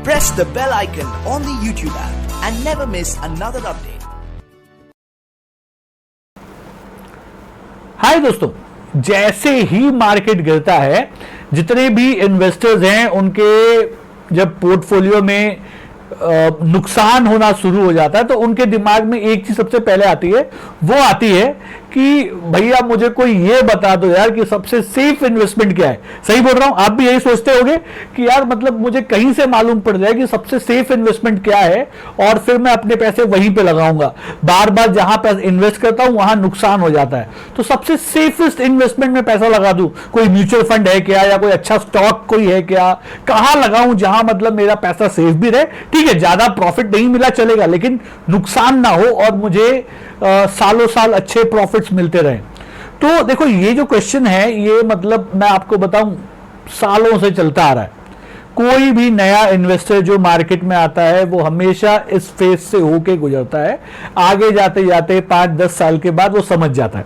Press the bell icon on the YouTube app and never miss another update. हाय दोस्तों, जैसे ही market गिरता है, जितने भी इन्वेस्टर्स हैं उनके जब पोर्टफोलियो में नुकसान होना शुरू हो जाता है तो उनके दिमाग में एक चीज सबसे पहले आती है, वो आती है कि भैया मुझे कोई ये बता दो यार कि सबसे सेफ इन्वेस्टमेंट क्या है। सही बोल रहा हूं? आप भी यही सोचते होंगे कि यार मतलब मुझे कहीं से मालूम पड़ जाए कि सबसे सेफ इन्वेस्टमेंट क्या है और फिर मैं अपने पैसे वहीं पे लगाऊंगा। बार बार जहां पैसे इन्वेस्ट करता हूं वहां नुकसान हो जाता है, तो सबसे सेफेस्ट इन्वेस्टमेंट में पैसा लगा दूं। कोई म्यूचुअल फंड है क्या, या कोई अच्छा स्टॉक कोई है क्या, कहां लगाऊं जहां मतलब मेरा पैसा सेफ भी रहे। ठीक है, ज्यादा प्रॉफिट नहीं मिला चलेगा, लेकिन नुकसान ना हो और मुझे सालों साल अच्छे प्रॉफिट्स मिलते रहे। तो देखो, ये जो क्वेश्चन है ये मतलब मैं आपको बताऊं सालों से चलता आ रहा है। कोई भी नया इन्वेस्टर जो मार्केट में आता है वो हमेशा इस फेज से होके गुजरता है। आगे जाते जाते 5-10 साल के बाद वो समझ जाता है।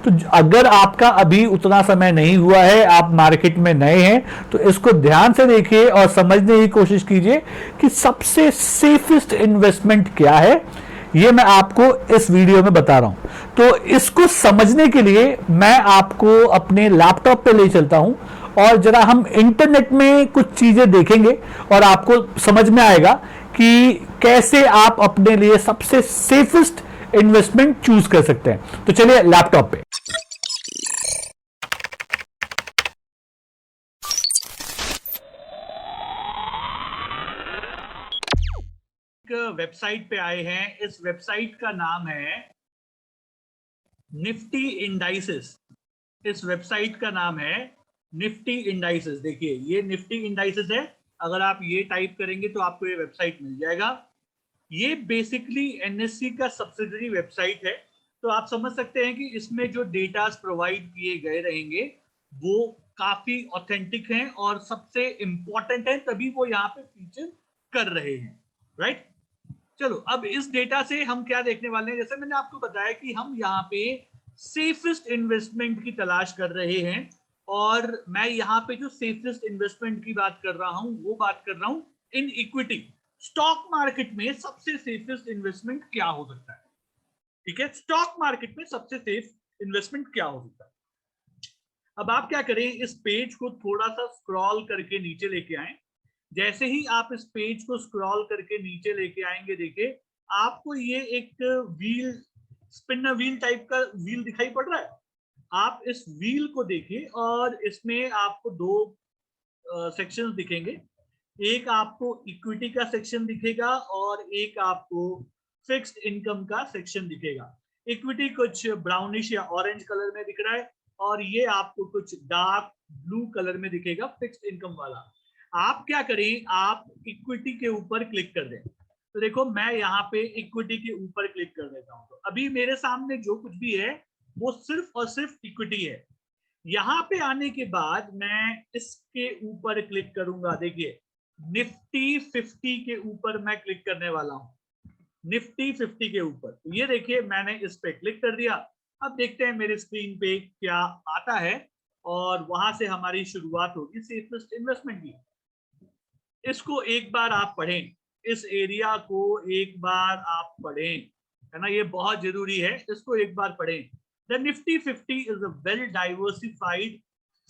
तो अगर आपका अभी उतना समय नहीं हुआ है, आप मार्केट में नए हैं, तो इसको ध्यान से देखिए और समझने की कोशिश कीजिए कि सबसे सेफेस्ट इन्वेस्टमेंट क्या है। ये मैं आपको इस वीडियो में बता रहा हूं। तो इसको समझने के लिए मैं आपको अपने लैपटॉप पे ले चलता हूं और जरा हम इंटरनेट में कुछ चीजें देखेंगे और आपको समझ में आएगा कि कैसे आप अपने लिए सबसे सेफेस्ट इन्वेस्टमेंट चूज कर सकते हैं। तो चलिए लैपटॉप पे। वेबसाइट पे आए हैं। इस वेबसाइट का नाम है निफ्टी इंडाइसेस। इस वेबसाइट का नाम है निफ्टी इंडाइसेस। देखिए, ये निफ्टी इंडाइसेस है। अगर आप ये टाइप करेंगे तो आपको ये वेबसाइट मिल जाएगा। ये बेसिकली एनएससी का सब्सिडरी वेबसाइट है। तो आप समझ सकते हैं कि इसमें जो डेटा प्रोवाइड किए गए रहेंगे वो काफी ऑथेंटिक हैं और सबसे इंपॉर्टेंट है, तभी वो यहाँ पे फीचर कर रहे हैं। राइट, चलो अब इस डेटा से हम क्या देखने वाले हैं। जैसे मैंने आपको बताया कि हम यहाँ पे सेफेस्ट इन्वेस्टमेंट की तलाश कर रहे हैं और मैं यहाँ पे जो सेफेस्ट इन्वेस्टमेंट की बात कर रहा हूँ वो बात कर रहा हूँ इन इक्विटी। स्टॉक मार्केट में सबसे सेफेस्ट इन्वेस्टमेंट क्या हो सकता है? ठीक है, स्टॉक मार्केट में सबसे सेफ इन्वेस्टमेंट क्या हो सकता है? अब आप क्या करें, इस पेज को थोड़ा सा स्क्रॉल करके नीचे लेके आए। जैसे ही आप इस पेज को स्क्रॉल करके नीचे लेके आएंगे, देखिए आपको ये एक व्हील, स्पिनर व्हील टाइप का व्हील दिखाई पड़ रहा है। आप इस व्हील को देखिए और इसमें आपको दो सेक्शंस दिखेंगे। एक आपको इक्विटी का सेक्शन दिखेगा और एक आपको फिक्स्ड इनकम का सेक्शन दिखेगा। इक्विटी कुछ ब्राउनिश या ऑरेंज कलर में दिख रहा है और ये आपको कुछ डार्क ब्लू कलर में दिखेगा फिक्स्ड इनकम वाला। आप क्या करें, आप इक्विटी के ऊपर क्लिक कर दें। तो देखो, मैं यहाँ पे इक्विटी के ऊपर क्लिक कर देता हूँ। तो अभी मेरे सामने जो कुछ भी है वो सिर्फ और सिर्फ इक्विटी है। यहाँ पे आने के बाद मैं इसके ऊपर क्लिक करूंगा। देखिए, निफ्टी 50 के ऊपर मैं क्लिक करने वाला हूँ। निफ्टी 50 के ऊपर, तो ये देखिए मैंने इस पे क्लिक कर दिया। अब देखते हैं मेरे स्क्रीन पे क्या आता है और वहां से हमारी शुरुआत होगी सेफेस्ट इन्वेस्टमेंट की। इसको एक बार आप पढ़ें, इस एरिया को एक बार आप पढ़ें, है ना, ये बहुत जरूरी है, इसको एक बार पढ़ें। The Nifty 50 is a well diversified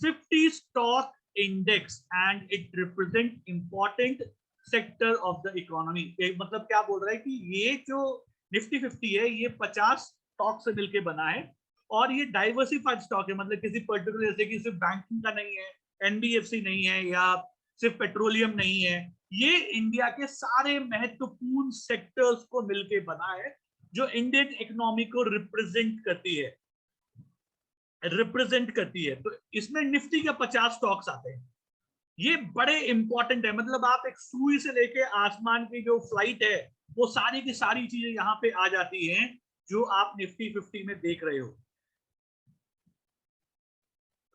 50 stock index and it represents important sector of the economy। मतलब क्या बोल रहा है कि ये जो निफ्टी 50 है ये 50 स्टॉक से मिलकर बना है और ये डाइवर्सिफाइड स्टॉक है। मतलब किसी पर्टिकुलर, जैसे कि सिर्फ बैंकिंग का नहीं है, एनबीएफसी नहीं है या सिर्फ पेट्रोलियम नहीं है, ये इंडिया के सारे महत्वपूर्ण सेक्टर्स को मिलके बना है जो इंडियन इकोनॉमी को रिप्रेजेंट करती है। तो इसमें निफ्टी के 50 स्टॉक्स आते हैं। ये बड़े इंपॉर्टेंट है। मतलब आप एक सुई से लेके आसमान की जो फ्लाइट है वो सारी की सारी चीजें यहाँ पे आ जाती हैं जो आप निफ्टी 50 में देख रहे हो।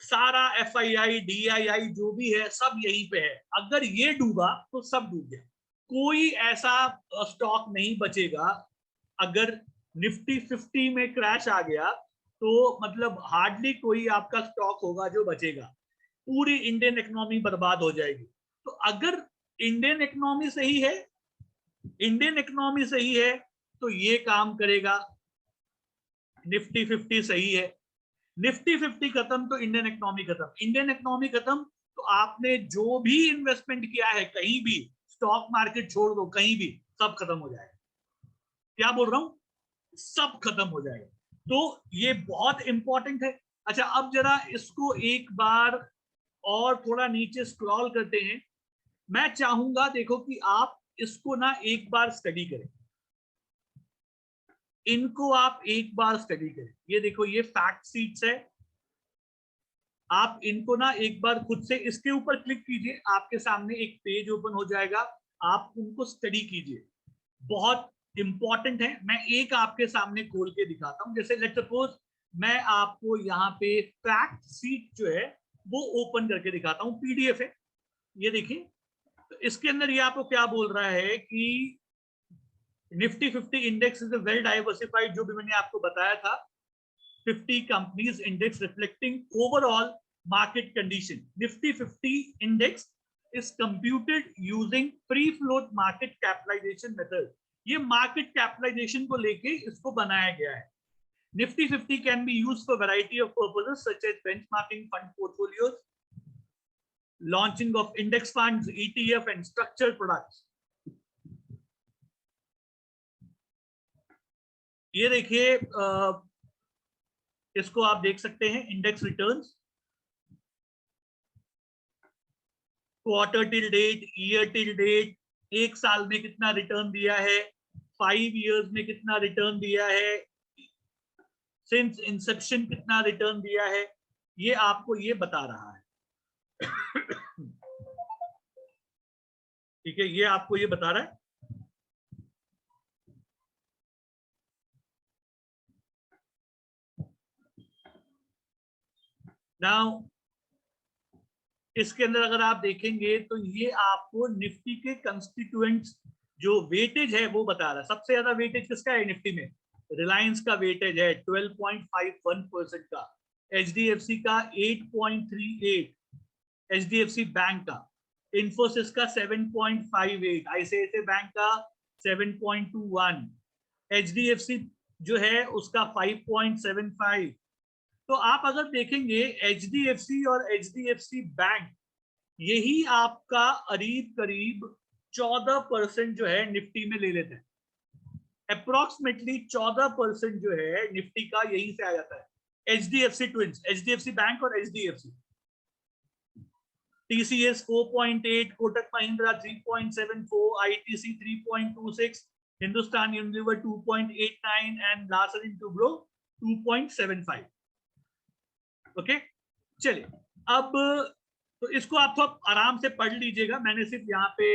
सारा एफआईआई डीआईआई जो भी है सब यहीं पे है। अगर ये डूबा तो सब डूब गया। कोई ऐसा स्टॉक नहीं बचेगा। अगर निफ्टी 50 में क्रैश आ गया तो मतलब हार्डली कोई आपका स्टॉक होगा जो बचेगा। पूरी इंडियन इकोनॉमी बर्बाद हो जाएगी। तो अगर इंडियन इकोनॉमी सही है, इंडियन इकोनॉमी सही है तो ये काम करेगा, निफ्टी 50 सही है, निफ्टी 50 खत्म तो इंडियन इकोनॉमी खत्म, इंडियन इकोनॉमी खत्म तो आपने जो भी इन्वेस्टमेंट किया है कहीं भी, स्टॉक मार्केट छोड़ दो, कहीं भी सब खत्म हो जाएगा। क्या बोल रहा हूं, सब खत्म हो जाएगा। तो ये बहुत इंपॉर्टेंट है। अच्छा, अब जरा इसको एक बार और थोड़ा नीचे स्क्रॉल करते हैं। मैं चाहूंगा देखो कि आप इसको ना एक बार स्टडी करें, इनको आप एक बार स्टडी करें। ये देखो, ये फैक्ट शीट्स है, आप इनको ना एक बार खुद से इसके ऊपर क्लिक कीजिए, आपके सामने एक पेज ओपन हो जाएगा, आप उनको स्टडी कीजिए, बहुत इंपॉर्टेंट है। मैं एक आपके सामने खोल के दिखाता हूं, जैसे लेट्स सपोज मैं आपको यहाँ पे फैक्ट शीट जो है वो ओपन करके दिखाता हूँ, पीडीएफ है, ये देखिए। तो इसके अंदर ये आपको क्या बोल रहा है कि Nifty 50 index is well diversified, जो भी मैंने आपको बताया था, 50 companies index reflecting overall market condition. Nifty 50 index is computed using free float market capitalization method. ये market capitalization को लेके इसको बनाया गया है। Nifty 50 can be used for variety of purposes such as benchmarking fund portfolios, launching of index funds, ETF and structured products. ये देखिए, इसको आप देख सकते हैं, index returns, quarter till date, year till date, एक साल में कितना रिटर्न दिया है, 5 इयर्स में कितना रिटर्न दिया है, सिंस इंसेप्शन कितना रिटर्न दिया है, ये आपको ये बता रहा है। ठीक है, ये आपको ये बता रहा है। नाउ इसके अंदर अगर आप देखेंगे तो ये आपको निफ्टी के कंस्टिट्यूएंट्स जो वेटेज है वो बता रहा है। सबसे ज्यादा वेटेज किसका है निफ्टी में, रिलायंस का वेटेज है 12.51% का, एचडीएफसी का 8.38, एचडीएफसी बैंक का, इंफोसिस का 7.58, आईसीआईसीआई बैंक का 7.21, एचडीएफसी जो है उसका 5.75। तो आप अगर देखेंगे एचडीएफसी और एचडीएफसी बैंक, यही आपका करीब 14% जो है निफ्टी में ले लेते हैं, अप्रोक्सीमेटली 14% जो है निफ्टी का यही से आ जाता है। एचडीएफसी ट्विंस, एचडीएफसी बैंक और HDFC, TCS 4.8, Kotak Mahindra 3.74, ITC 3.26, Hindustan Unilever 2.89 and Larsen & Toubro 2.75। Okay, चलिए अब तो इसको आप थोड़ा आराम से पढ़ लीजिएगा, मैंने सिर्फ यहाँ पे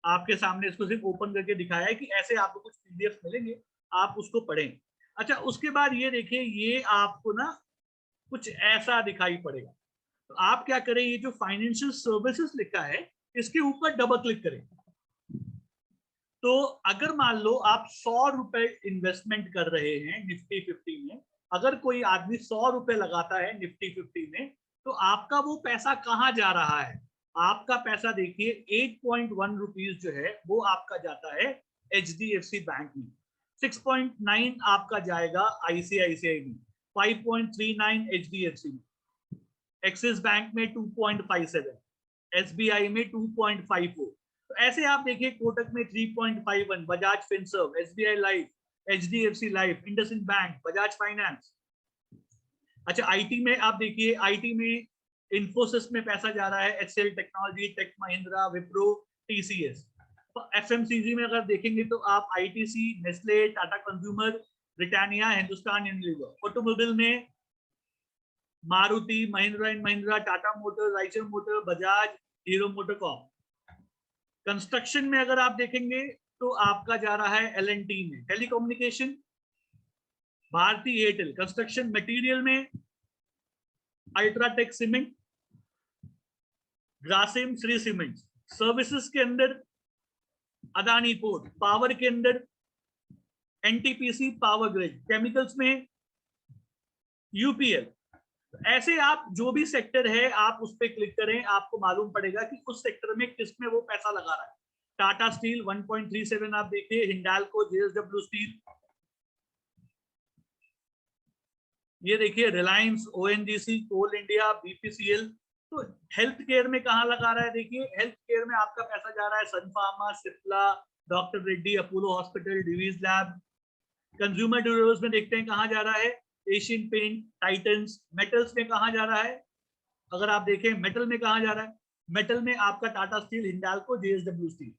आपके सामने इसको सिर्फ ओपन करके दिखाया है कि ऐसे आपको कुछ पीडीएफ मिलेंगे, आप उसको पढ़ें। अच्छा, उसके बाद ये देखिए, ये आपको ना कुछ ऐसा दिखाई पड़ेगा, तो आप क्या करें, ये जो फाइनेंशियल सर्विसेज लिखा है इसके ऊपर डबल क्लिक करें। तो अगर मान लो आप 100 रुपए इन्वेस्टमेंट कर रहे हैं निफ्टी 50 में, अगर कोई आदमी 100 रुपए लगाता है निफ्टी 50 में, तो आपका वो पैसा कहाँ जा रहा है, आपका पैसा देखिए 8.1 रुपीज जो है वो आपका जाता है एचडीएफसी बैंक में, 6.9 आपका जाएगा आईसीआईसीआई में, 5.39 एचडीएफसी में, एक्सिस बैंक में 2.57, एसबीआई में 2.54। तो ऐसे आप देखिए, कोटक में 3.51, Bajaj Finserv, SBI life, HDFC life, IndusInd bank, Bajaj finance. अच्छा, आईटी में आप देखिए, आईटी में इंफोसिस में पैसा जा रहा है, HCL technology, tech Mahindra, Wipro, TCS. तो एफएमसीजी में अगर देखेंगे तो आप ITC, Nestle, Tata consumer, Britannia, Hindustan Unilever. Automobile में Maruti, Mahindra and Mahindra, Tata motors, Eicher motor, Bajaj, Hero MotoCorp. Construction में अगर आप देखेंगे तो आपका जा रहा है एलएनटी में, telecommunication Bharti Airtel, construction material में UltraTech cement, Grasim, Shree cement, services के अंदर अदानी पोर्ट, पावर के अंदर एनटीपीसी पावर ग्रिड, केमिकल्स में यूपीएल, ऐसे आप जो भी सेक्टर है आप उस पर क्लिक करें, आपको मालूम पड़ेगा कि उस सेक्टर में किस में वो पैसा लगा रहा है। टाटा स्टील 1.37 आप देखिए, हिंडाल्को, जेएसडब्ल्यू स्टील, ये देखिए रिलायंस, ओएनजीसी, कोल इंडिया, बीपीसीएल। तो हेल्थ केयर में कहाँ लगा रहा है, देखिए हेल्थ केयर में आपका पैसा जा रहा है Sun pharma, Cipla, doctor Reddy, Apollo hospital, Divi's lab. Consumer durables में देखते हैं कहाँ जा रहा है, एशियन पेंट, टाइटन्स। मेटल्स में कहाँ जा रहा है, अगर आप देखें मेटल में कहाँ जा रहा है, मेटल में आपका Tata steel, Hindalco, JSW steel.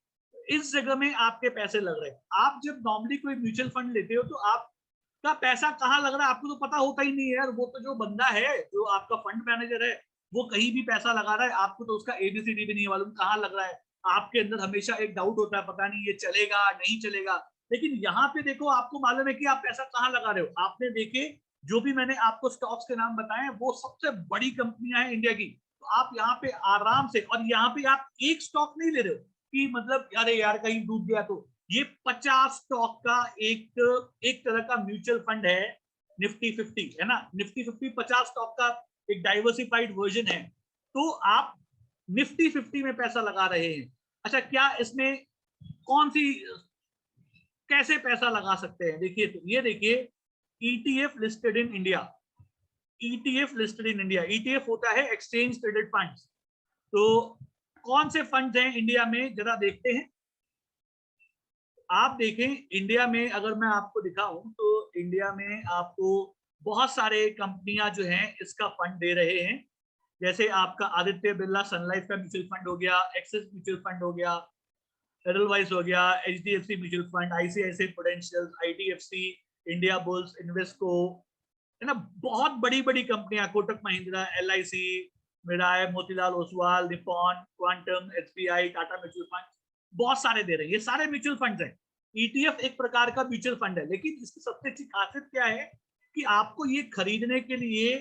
इस जगह में आपके पैसे लग रहे हैं। आप जब नॉर्मली कोई म्यूचुअल फंड लेते हो तो आपका पैसा कहाँ लग रहा है आपको तो पता होता ही नहीं है यार। वो तो जो बंदा है, जो आपका फंड मैनेजर है, वो कहीं भी पैसा लगा रहा है, आपको तो उसका एबीसीडी भी नहीं मालूम कहाँ लग रहा है। आपके अंदर हमेशा एक डाउट होता है, पता नहीं ये चलेगा नहीं चलेगा। लेकिन यहाँ पे देखो, आपको मालूम है कि आप पैसा कहाँ लगा रहे हो। आपने देखे जो भी मैंने आपको स्टॉक्स के नाम बताए, वो सबसे बड़ी कंपनियां हैं इंडिया की। तो आप यहाँ पे आराम से, और यहाँ पे आप एक स्टॉक नहीं ले रहे हो कि मतलब अरे यार कहीं डूब गया, तो ये 50 स्टॉक का एक तरह का म्यूचुअल फंड है। निफ्टी 50 है ना, निफ्टी 50 50 स्टॉक का एक डाइवर्सिफाइड वर्जन है। तो आप निफ्टी 50 में पैसा लगा रहे हैं। अच्छा, क्या इसमें कौन सी, कैसे पैसा लगा सकते हैं, देखिए तो ये देखिए, ETF listed in India. ETF listed in India, ETF होता है एक्सचेंज ट्रेडेड फंड्स। तो कौन से फंड्स हैं इंडिया में, जरा देखते हैं। आप देखें इंडिया में, अगर मैं आपको दिखाऊं तो इंडिया में आपको बहुत सारे कंपनियां जो हैं इसका फंड दे रहे हैं। जैसे आपका आदित्य बिरला सन लाइफ का म्यूचुअल फंड हो गया, एक्सिस म्यूचुअल फंड हो गया, एडलवाइस हो गया, HDFC mutual fund, ICICI Prudential, IDFC, India Bulls, Invesco, है ना। बहुत बड़ी बड़ी कंपनियां, Kotak Mahindra, LIC, Mirae, Motilal Oswal, Nippon, Quantum, SBI, Tata mutual fund, बहुत सारे दे रहे हैं। ये सारे म्यूचुअल फंड हैं। ईटीएफ एक प्रकार का म्यूचुअल फंड है, लेकिन इसकी सबसे अच्छी खासियत क्या है कि आपको ये खरीदने के लिए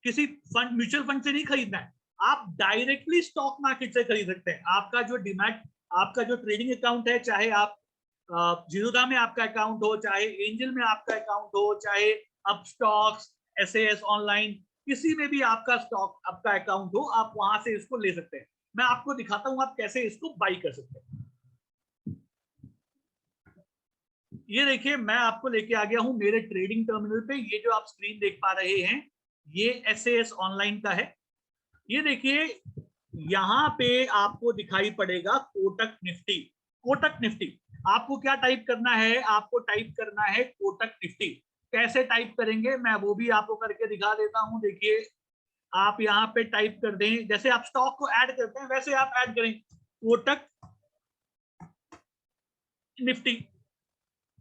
किसी फंड, म्यूचुअल फंड से नहीं खरीदना है। आप डायरेक्टली स्टॉक मार्केट से खरीद सकते हैं। आपका जो डिमैट, आपका जो ट्रेडिंग अकाउंट है, चाहे आप जीरोधा में आपका अकाउंट हो, चाहे एंजल में आपका अकाउंट हो, चाहे अब स्टॉक्स, एसएएस ऑनलाइन, किसी में भी आपका स्टॉक, आपका अकाउंट हो, आप वहां से इसको ले सकते हैं। मैं आपको दिखाता हूं आप कैसे इसको बाई कर सकते हैं। ये देखिए, मैं आपको लेके आ गया हूं मेरे ट्रेडिंग टर्मिनल पे। ये जो आप स्क्रीन देख पा रहे हैं, ये एसएएस ऑनलाइन का है। ये देखिए, यहां पे आपको दिखाई पड़ेगा कोटक निफ्टी। कोटक निफ्टी आपको क्या टाइप करना है, आपको टाइप करना है कोटक निफ्टी। कैसे टाइप करेंगे मैं वो भी आपको करके दिखा देता हूं। देखिए, आप यहाँ पे टाइप कर दें, जैसे आप स्टॉक को ऐड करते हैं वैसे आप ऐड करें कोटक निफ्टी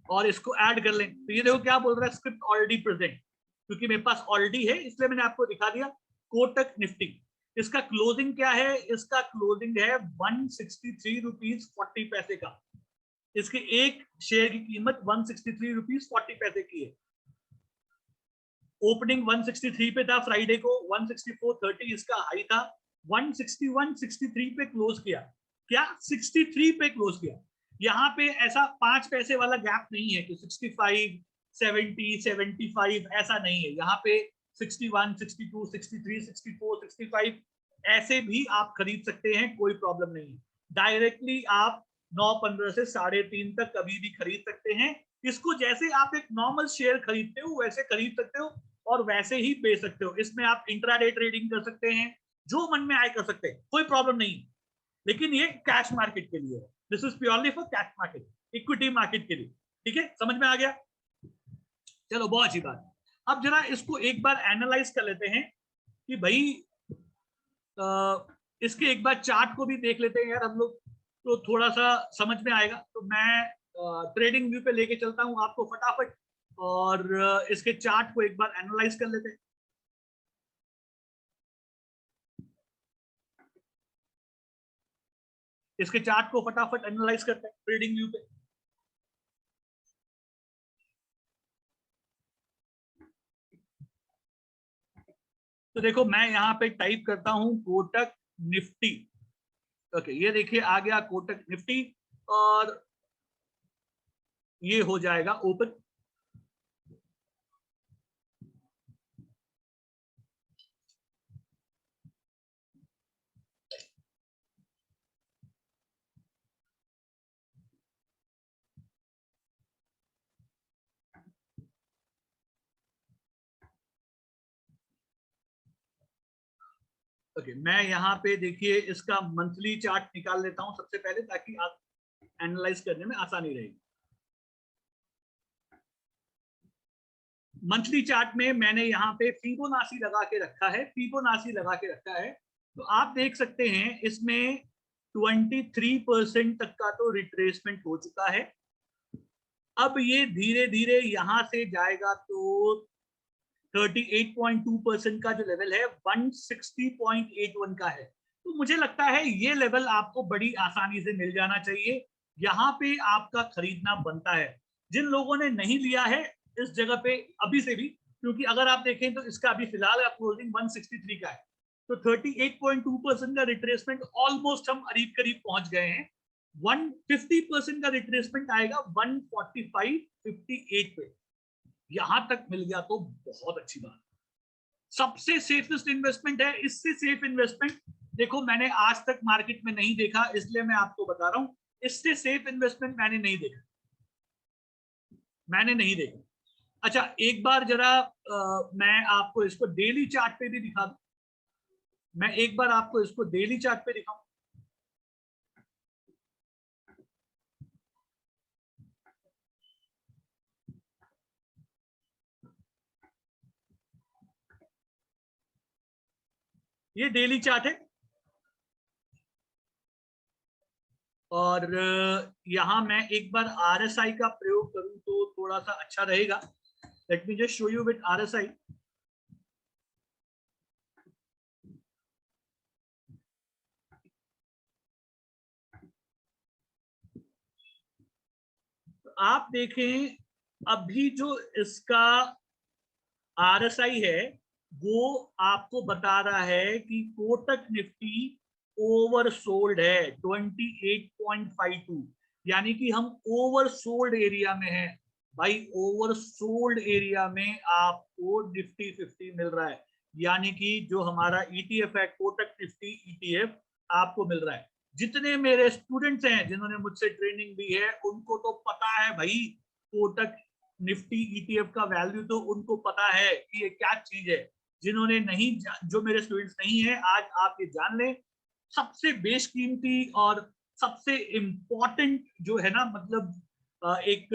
और इसको ऐड कर लें। तो ये देखो क्या बोल रहा है, स्क्रिप्ट ऑलरेडी प्रेजेंट। क्योंकि मेरे पास ऑलरेडी है इसलिए मैंने आपको दिखा दिया। कोटक निफ्टी, इसका क्लोजिंग क्या है, इसका क्लोजिंग है 163 रुपीज 40 पैसे का। इसके एक शेयर की कीमत 163 रुपीज 40 पैसे की है। ओपनिंग 163 पे था फ्राइडे को, 164.30 इसका हाई था, 161.63 पे क्लोज किया। क्या 63 पे क्लोज किया। यहाँ पे ऐसा 5 पैसे वाला गैप नहीं है कि 65, 70, 75 ऐसा नहीं है। यहाँ पे 61, 62, 63, 64, 65 ऐसे भी आप खरीद सकते हैं, कोई प्रॉब्लम नहीं है। डायरेक्टली आप 9.15 से 3.5 तक कभी भी खरीद सकते हैं। इसको जैसे आप एक नॉर्मल शेयर खरीदते हो वैसे खरीद सकते हो और वैसे ही बेच सकते हो। इसमें आप इंट्राडे ट्रेडिंग कर सकते हैं, जो मन में आए कर सकते हैं, कोई प्रॉब्लम नहीं। लेकिन ये कैश मार्केट के लिए है। This is purely for cash market, equity market के लिए। ठीक है, समझ में आ गया। चलो, बहुत अच्छी बात। अब जरा इसको एक बार एनालाइज कर लेते हैं कि भाई इसके एक बार चार्ट को भी देख लेते हैं यार हम लोग, तो थोड़ा सा समझ में आएगा। तो मैं ट्रेडिंग व्यू पे लेके चलता हूं आपको फटाफट, और इसके चार्ट को एक बार एनालाइज कर लेते हैं। इसके चार्ट को फटाफट एनालाइज करते हैं ट्रेडिंग व्यू पे। तो देखो, मैं यहाँ पे टाइप करता हूं कोटक निफ्टी। ओके, ये देखिए आ गया कोटक निफ्टी, और ये हो जाएगा ओपन। ओके, मैं यहाँ पे देखिए इसका मंथली चार्ट निकाल लेता हूं सबसे पहले, ताकि आप एनालाइज करने में आसानी रहेगी। मंथली चार्ट में मैंने यहाँ पे फिबोनाची लगा के रखा है, फिबोनाची लगा के रखा है। तो आप देख सकते हैं इसमें 23% तक का तो रिट्रेसमेंट हो चुका है। अब ये धीरे धीरे यहां से जाएगा तो 38.2% का जो लेवल है 160.81 का है। तो मुझे लगता है ये लेवल आपको बड़ी आसानी से मिल जाना चाहिए, यहाँ पे आपका खरीदना बनता है। जिन लोगों ने नहीं लिया है इस जगह पे अभी से भी, क्योंकि अगर आप देखें तो इसका अभी फिलहाल क्लोजिंग 163 का है, तो 38.2% का रिट्रेसमेंट ऑलमोस्ट हम करीब करीब पहुंच गए हैं। 150% का रिट्रेसमेंट आएगा 145.58 पे, यहां तक मिल गया तो बहुत अच्छी बात। सबसे सेफेस्ट इन्वेस्टमेंट है, इससे सेफ इन्वेस्टमेंट देखो मैंने आज तक मार्केट में नहीं देखा, इसलिए मैं आपको बता रहा हूं, इससे सेफ इन्वेस्टमेंट मैंने नहीं देखा, मैंने नहीं देखा। अच्छा एक बार जरा मैं आपको इसको डेली चार्ट पे भी दिखा दूं, मैं एक बार आपको इसको डेली चार्ट पे दिखाऊं। ये डेली चार्ट है और यहां मैं एक बार RSI का प्रयोग करूं तो थोड़ा सा अच्छा रहेगा। Let me just show you with RSI। आप देखें अभी जो इसका RSI है वो आपको बता रहा है कि कोटक निफ्टी ओवरसोल्ड है 28.52, यानी कि हम ओवरसोल्ड एरिया में हैं भाई। ओवरसोल्ड एरिया में आपको निफ्टी 50 मिल रहा है, यानी कि जो हमारा ETF है कोटक निफ्टी ETF आपको मिल रहा है। जितने मेरे स्टूडेंट्स हैं जिन्होंने मुझसे ट्रेनिंग ली है उनको तो पता है भाई, कोटक निफ्टी ETF का वैल्यू तो उनको पता है कि ये क्या चीज है। जिन्होंने नहीं, जो मेरे स्टूडेंट्स नहीं है, आज आप ये जान लें, सबसे बेशकीमती और सबसे इंपॉर्टेंट जो है ना, मतलब एक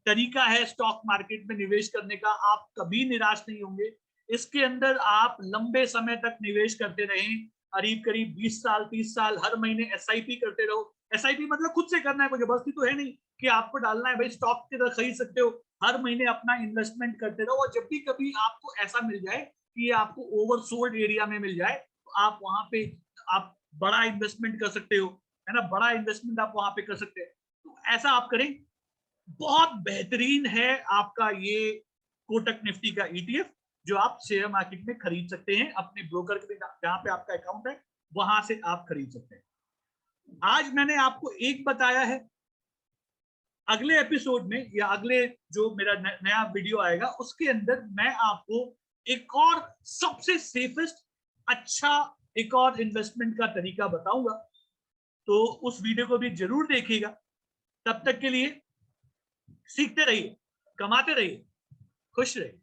तरीका है स्टॉक मार्केट में निवेश करने का, आप कभी निराश नहीं होंगे। इसके अंदर आप लंबे समय तक निवेश करते रहें, करीब करीब 20 साल 30 साल, हर महीने SIP करते रहो। SIP मतलब खुद से करना है, कोई जबरदस्ती तो है नहीं कि आपको डालना है भाई, स्टॉक की तरह खरीद सकते हो। हर महीने अपना इन्वेस्टमेंट करते रहो, और जब भी कभी आपको ऐसा मिल जाए कि ये आपको ओवरसोल्ड एरिया में मिल जाए तो आप वहां पे आप बड़ा इन्वेस्टमेंट कर सकते हो, है ना, बड़ा इन्वेस्टमेंट आप वहां पे कर सकते हैं। तो ऐसा आप करें, बहुत बेहतरीन है आपका ये कोटक निफ्टी का ETF, जो आप शेयर मार्केट में खरीद सकते हैं अपने ब्रोकर के जहां पे आपका अकाउंट है वहां से आप खरीद सकते हैं। आज मैंने आपको एक बताया है, अगले एपिसोड में या अगले जो मेरा नया वीडियो आएगा उसके अंदर मैं आपको एक और सबसे सेफेस्ट अच्छा एक और इन्वेस्टमेंट का तरीका बताऊंगा। तो उस वीडियो को भी जरूर देखिएगा। तब तक के लिए सीखते रहिए, कमाते रहिए, खुश रहिए।